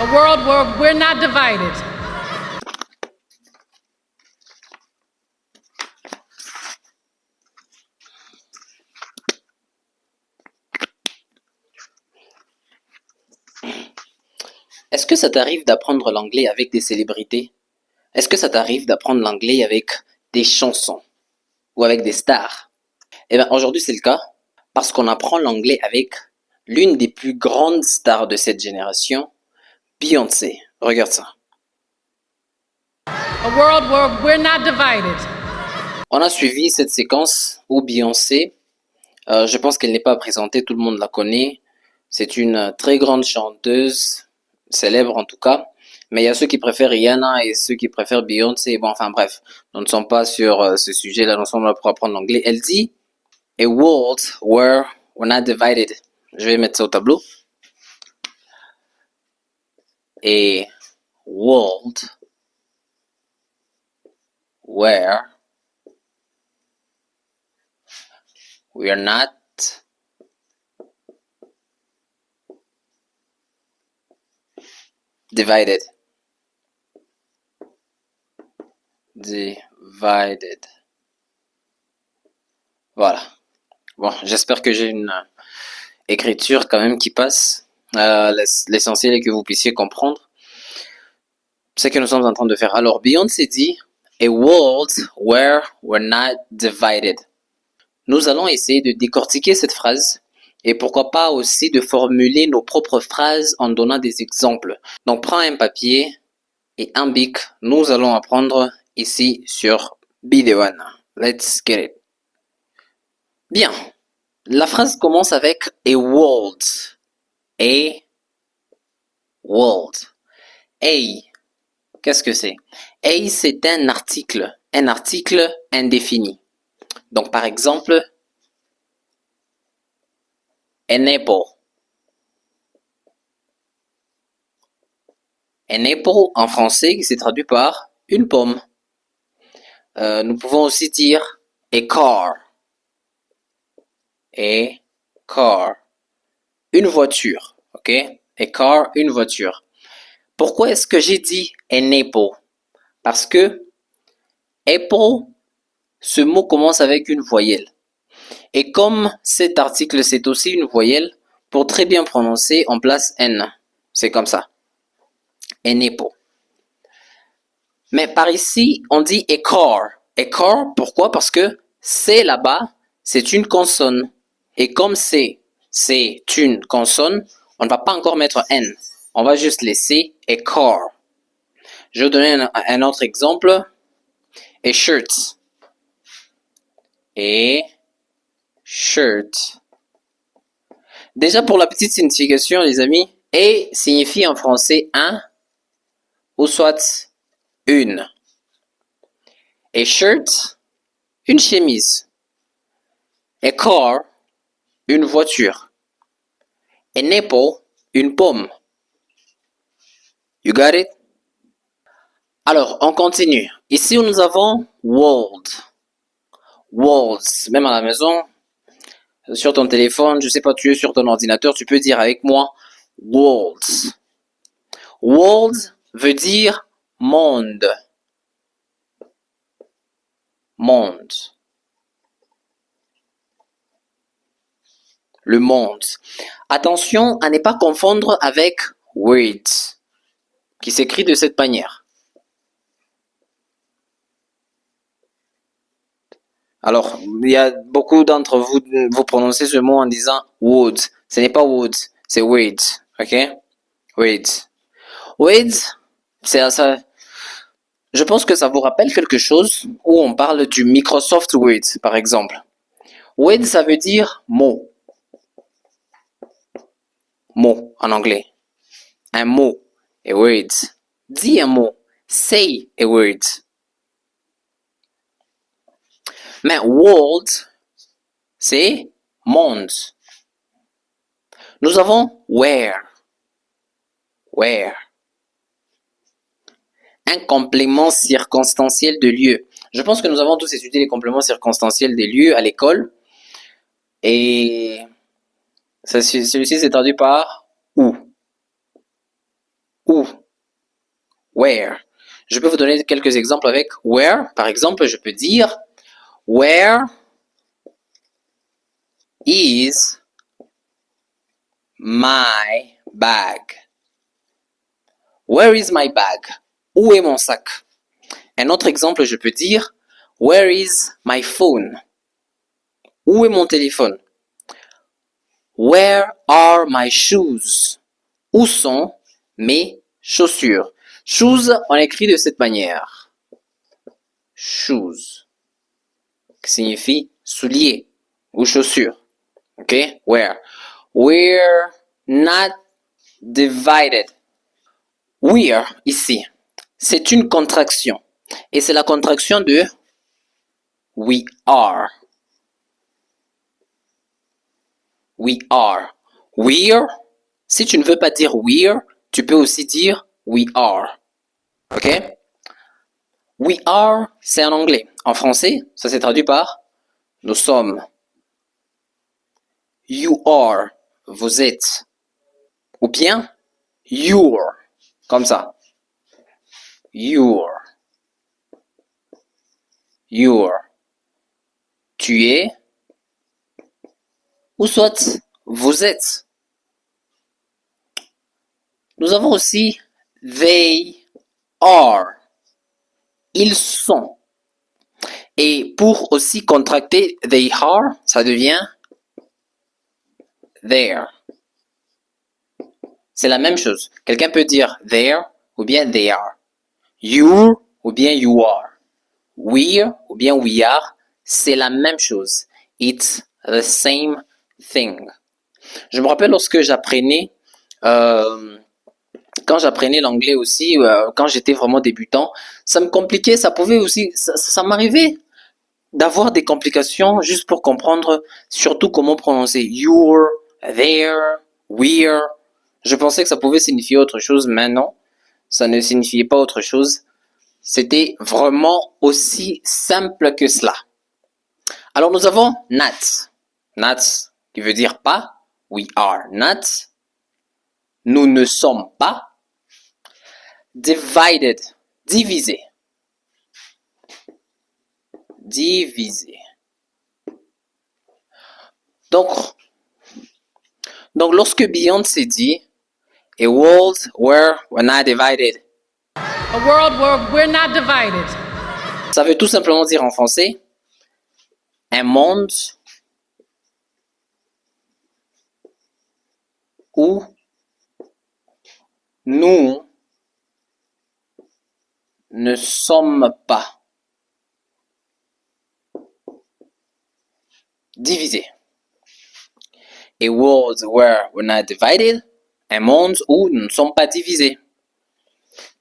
A world where we're not divided. Est-ce que ça t'arrive d'apprendre l'anglais avec des célébrités? Est-ce que ça t'arrive d'apprendre l'anglais avec des chansons ou avec des stars? Eh bien, aujourd'hui, c'est le cas parce qu'on apprend l'anglais avec l'une des plus grandes stars de cette génération, Beyoncé. Regarde ça. A world where we're not divided. On a suivi cette séquence où Beyoncé, je pense qu'elle n'est pas présentée, tout le monde la connaît. C'est une très grande chanteuse, célèbre en tout cas. Mais il y a ceux qui préfèrent Rihanna et ceux qui préfèrent Beyoncé. Bon, enfin bref, nous ne sommes pas sur ce sujet-là, nous sommes là pour apprendre l'anglais. Elle dit A world where we're not divided. Je vais mettre ça au tableau. A world where we are not divided. Divided. Voilà. Bon, j'espère que j'ai une écriture quand même qui passe. L'essentiel est que vous puissiez comprendre ce que nous sommes en train de faire. Alors, Beyoncé dit A world where we're not divided. Nous allons essayer de décortiquer cette phrase et pourquoi pas aussi de formuler nos propres phrases en donnant des exemples. Donc, prends un papier et un bic. Nous allons apprendre ici sur Be1. Let's get it. Bien. La phrase commence avec a world. A world. A. Qu'est-ce que c'est? A, c'est un article indéfini. Donc, par exemple, an apple. An apple, en français, qui s'est traduit par une pomme. Nous pouvons aussi dire a car. A car. Une voiture, ok? A car, une voiture. Pourquoi est-ce que j'ai dit an apple? Parce que apple, ce mot commence avec une voyelle. Et comme cet article, c'est aussi une voyelle, pour très bien prononcer, on place N. C'est comme ça. An apple. Mais par ici, on dit a car. A car, pourquoi? Parce que C là-bas, c'est une consonne. Et comme c'est une consonne, on ne va pas encore mettre N. On va juste laisser a car. Je vais donner un autre exemple. A shirt. A shirt. Déjà pour la petite signification, les amis, a signifie en français un ou soit une. A shirt, une chemise. A car, une voiture. An apple, une pomme. You got it? Alors, on continue. Ici, nous avons world. Worlds. Même à la maison, sur ton téléphone, je sais pas, tu es sur ton ordinateur, tu peux dire avec moi worlds. World veut dire monde. Monde. Le monde. Attention à ne pas confondre avec words, qui s'écrit de cette manière. Alors, il y a beaucoup d'entre vous, vous prononcez ce mot en disant woods. Ce n'est pas woods, c'est weeds. Ok? Weeds. Weeds, c'est ça. Je pense que ça vous rappelle quelque chose où on parle du Microsoft Word, par exemple. Word, ça veut dire mot. Mot en anglais. Un mot. A word. Dis un mot. Say a word. Mais world, c'est monde. Nous avons where. Where. Un complément circonstanciel de lieu. Je pense que nous avons tous étudié les compléments circonstanciels des lieux à l'école. Et celui-ci s'est traduit par où. Où. Où? Where? Je peux vous donner quelques exemples avec where. Par exemple, je peux dire where is my bag? Where is my bag? Où est mon sac? Un autre exemple, je peux dire where is my phone? Où est mon téléphone? Where are my shoes? Où sont mes chaussures? Shoes, on écrit de cette manière. Shoes, qui signifie souliers ou chaussures. Ok? Where? We're not divided. We're, ici, c'est une contraction. Et c'est la contraction de we are. We are. We're, si tu ne veux pas dire we're, tu peux aussi dire we are. Ok? We are, c'est en anglais. En français, ça s'est traduit par nous sommes. You are, vous êtes. Ou bien you're, comme ça. You're. You're. Tu es. Ou soit vous êtes. Nous avons aussi they are. Ils sont. Et pour aussi contracter they are, ça devient there. C'est la même chose. Quelqu'un peut dire there ou bien they are. You ou bien you are. We're ou bien we are, c'est la même chose. It's the same thing. Je me rappelle lorsque j'apprenais, quand j'apprenais l'anglais aussi, quand j'étais vraiment débutant, ça me compliquait, ça pouvait aussi, ça m'arrivait d'avoir des complications juste pour comprendre surtout comment prononcer you're, there, we're. Je pensais que ça pouvait signifier autre chose, mais non, ça ne signifiait pas autre chose. C'était vraiment aussi simple que cela. Alors nous avons not. Not qui veut dire pas. We are not. Nous ne sommes pas. Divided. Divisé. Divisé. Donc lorsque Beyoncé dit a world where we're not divided. A world where we're not divided. Ça veut tout simplement dire en français un monde où nous ne sommes pas divisés. A world where we're not divided. Un monde où nous ne sommes pas divisés.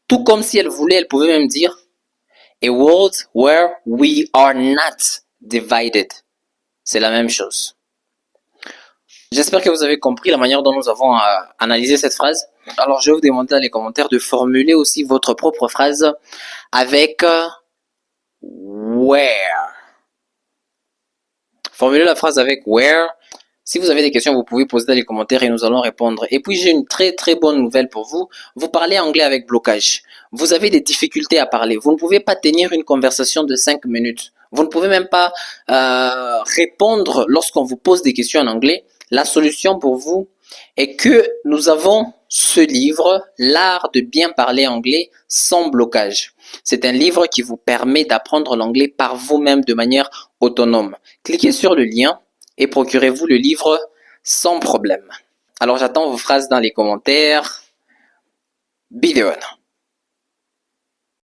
Tout comme si elle voulait, elle pouvait même dire a world where we are not divided. C'est la même chose. J'espère que vous avez compris la manière dont nous avons analysé cette phrase. Alors, je vais vous demander dans les commentaires de formuler aussi votre propre phrase avec where. Formulez la phrase avec where. Si vous avez des questions, vous pouvez poser dans les commentaires et nous allons répondre. Et puis, j'ai une très très bonne nouvelle pour vous. Vous parlez anglais avec blocage. Vous avez des difficultés à parler. Vous ne pouvez pas tenir une conversation de 5 minutes. Vous ne pouvez même pas répondre lorsqu'on vous pose des questions en anglais. La solution pour vous est que nous avons ce livre, L'art de bien parler anglais sans blocage. C'est un livre qui vous permet d'apprendre l'anglais par vous-même de manière autonome. Cliquez sur le lien et procurez-vous le livre sans problème. Alors j'attends vos phrases dans les commentaires. Bideon.